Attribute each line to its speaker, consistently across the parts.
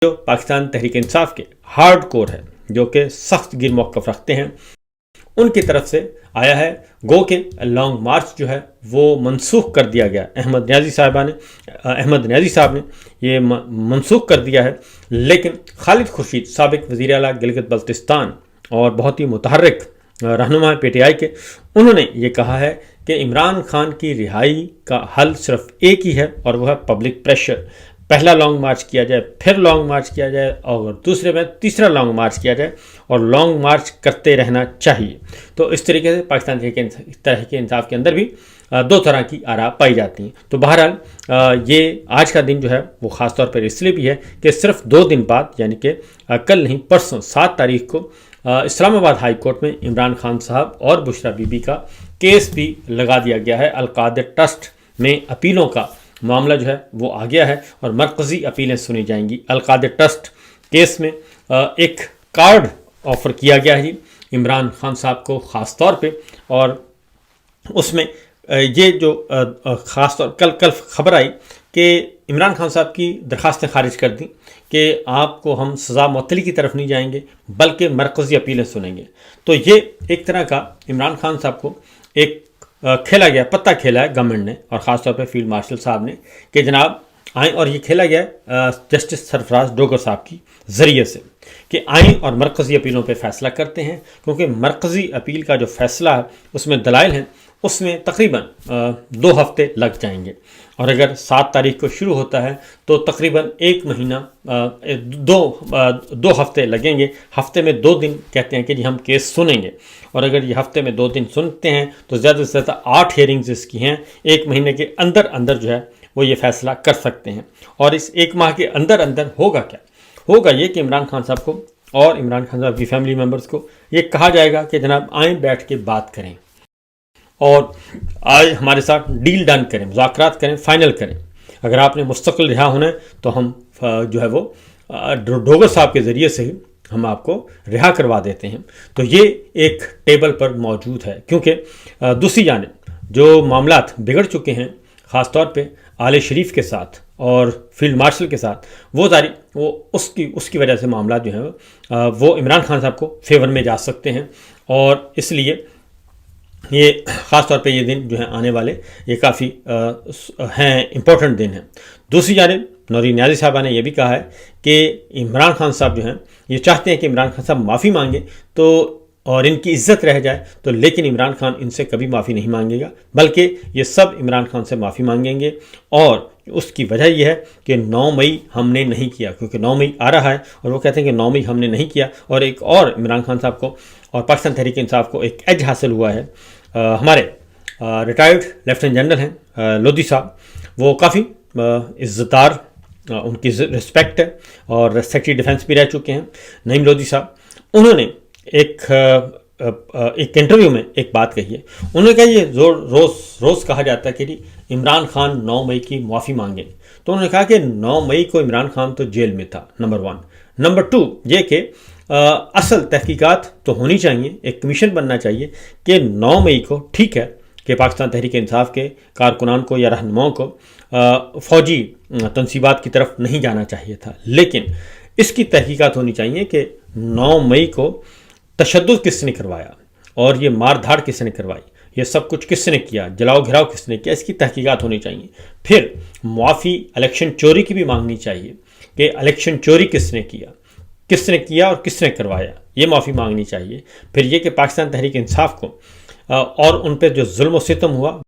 Speaker 1: جو پاکستان تحریک انصاف کے hard core ہے، جو کہ سخت گیر موقف رکھتے ہیں، ان کی طرف سے آیا ہے گو کہ لانگ مارچ جو ہے وہ منسوخ کر دیا گیا۔ احمد نیازی صاحب نے یہ منسوخ کر دیا ہے، لیکن خالد خورشید سابق وزیر اعلیٰ گلگت بلتستان اور بہت ہی متحرک رہنما پی ٹی آئی کے، انہوں نے یہ کہا ہے کہ عمران خان کی رہائی کا حل صرف ایک ہی ہے، اور وہ ہے پبلک پریشر۔ پہلا لانگ مارچ کیا جائے، پھر لانگ مارچ کیا جائے، اور دوسرے میں تیسرا لانگ مارچ کیا جائے، اور لانگ مارچ کرتے رہنا چاہیے۔ تو اس طریقے سے پاکستان تحریک انصاف کے اندر بھی دو طرح کی آراء پائی جاتی ہیں۔ تو بہرحال یہ آج کا دن جو ہے وہ خاص طور پر اس لیے بھی ہے کہ صرف 2 دن بعد، یعنی کہ کل نہیں پرسوں 7 تاریخ کو اسلام آباد ہائی کورٹ میں عمران خان صاحب اور بشرا بی بی کا کیس بھی لگا دیا گیا ہے۔ القادر ٹرسٹ میں اپیلوں کا معاملہ جو ہے وہ آ گیا ہے، اور مرکزی اپیلیں سنی جائیں گی۔ القادر ٹرسٹ کیس میں ایک کارڈ آفر کیا گیا ہے عمران خان صاحب کو خاص طور پہ، اور اس میں یہ جو خاص طور کل خبر آئی کہ عمران خان صاحب کی درخواستیں خارج کر دیں کہ آپ کو ہم سزا معطلی کی طرف نہیں جائیں گے بلکہ مرکزی اپیلیں سنیں گے۔ تو یہ ایک طرح کا عمران خان صاحب کو ایک پتہ کھیلا ہے گورنمنٹ نے، اور خاص طور پہ فیلڈ مارشل صاحب نے، کہ جناب آئیں، اور یہ کھیلا گیا ہے جسٹس سرفراز ڈوگر صاحب کی ذریعے سے، کہ آئیں اور مرکزی اپیلوں پہ فیصلہ کرتے ہیں، کیونکہ مرکزی اپیل کا جو فیصلہ ہے اس میں دلائل ہیں، اس میں تقریباً 2 ہفتے لگ جائیں گے، اور اگر 7 تاریخ کو شروع ہوتا ہے تو تقریباً 1 مہینہ 2 ہفتے لگیں گے۔ ہفتے میں 2 دن کہتے ہیں کہ جی ہم کیس سنیں گے، اور اگر یہ ہفتے میں 2 دن سنتے ہیں تو زیادہ سے زیادہ 8 ہیئرنگز اس کی ہیں۔ 1 مہینے کے اندر جو ہے وہ یہ فیصلہ کر سکتے ہیں، اور اس 1 ماہ کے اندر ہوگا کیا؟ ہوگا یہ کہ عمران خان صاحب کو اور عمران خان صاحب کی فیملی ممبرز کو یہ کہا جائے گا کہ جناب آئیں بیٹھ کے بات کریں، اور آئے ہمارے ساتھ ڈیل ڈن کریں، مذاکرات کریں، فائنل کریں۔ اگر آپ نے مستقل رہا ہونا ہے تو ہم جو ہے وہ ڈوگر صاحب کے ذریعے سے ہی ہم آپ کو رہا کروا دیتے ہیں۔ تو یہ ایک ٹیبل پر موجود ہے، کیونکہ دوسری جانب جو معاملات بگڑ چکے ہیں، خاص طور پہ آل شریف کے ساتھ اور فیلڈ مارشل کے ساتھ، وہ اس کی وجہ سے معاملات جو ہیں وہ عمران خان صاحب کو فیور میں جا سکتے ہیں، اور اس لیے یہ خاص طور پہ یہ دن جو ہیں آنے والے یہ کافی ہیں امپورٹنٹ دن ہیں۔ دوسری جانب نوری نیازی صاحبہ نے یہ بھی کہا ہے کہ عمران خان صاحب جو ہیں یہ چاہتے ہیں کہ عمران خان صاحب معافی مانگیں تو اور ان کی عزت رہ جائے، تو لیکن عمران خان ان سے کبھی معافی نہیں مانگے گا، بلکہ یہ سب عمران خان سے معافی مانگیں گے، اور اس کی وجہ یہ ہے کہ 9 مئی ہم نے نہیں کیا، کیونکہ 9 مئی آ رہا ہے، اور وہ کہتے ہیں کہ 9 مئی ہم نے نہیں کیا۔ اور ایک اور عمران خان صاحب کو اور پاکستان تحریک انصاف کو ایک ایج حاصل ہوا ہے۔ ہمارے ریٹائرڈ لیفٹیننٹ جنرل ہیں لودھی صاحب، وہ کافی عزت دار، ان کی رسپیکٹ ہے، اور سیکرٹری ڈیفنس بھی رہ چکے ہیں نعیم لودھی صاحب۔ انہوں نے ایک انٹرویو میں ایک بات کہی ہے، انہوں نے کہا یہ روز کہا جاتا ہے کہ جی عمران خان 9 مئی کی معافی مانگیں، تو انہوں نے کہا کہ 9 مئی کو عمران خان تو جیل میں تھا، نمبر 1۔ نمبر 2 یہ کہ اصل تحقیقات تو ہونی چاہیے، ایک کمیشن بننا چاہیے کہ 9 مئی کو ٹھیک ہے کہ پاکستان تحریک انصاف کے کارکنان کو یا رہنماؤں کو فوجی تنصیبات کی طرف نہیں جانا چاہیے تھا، لیکن اس کی تحقیقات ہونی چاہیے کہ 9 مئی کو تشدد کس نے کروایا، اور یہ مار دھاڑ کس نے کروائی، یہ سب کچھ کس نے کیا، جلاؤ گھراؤ کس نے کیا، اس کی تحقیقات ہونی چاہیے۔ پھر معافی الیکشن چوری کی بھی مانگنی چاہیے کہ الیکشن چوری کس نے کیا اور کس نے کروایا، یہ معافی مانگنی چاہیے۔ پھر یہ کہ پاکستان تحریک انصاف کو اور ان پہ جو ظلم و ستم ہوا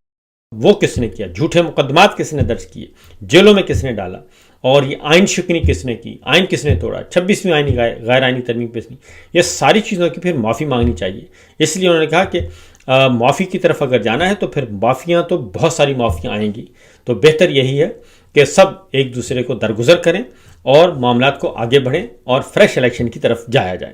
Speaker 1: وہ کس نے کیا، جھوٹے مقدمات کس نے درج کیے، جیلوں میں کس نے ڈالا، اور یہ آئین شکنی کس نے کی، آئین کس نے توڑا، 26ویں آئینی غیر آئینی ترمیم پیش نہیں، یہ ساری چیزوں کی پھر معافی مانگنی چاہیے۔ اس لیے انہوں نے کہا کہ معافی کی طرف اگر جانا ہے تو پھر معافیاں تو بہت ساری معافیاں آئیں گی، تو بہتر یہی ہے کہ سب ایک دوسرے کو درگزر کریں اور معاملات کو آگے بڑھیں اور فریش الیکشن کی طرف جایا جائے۔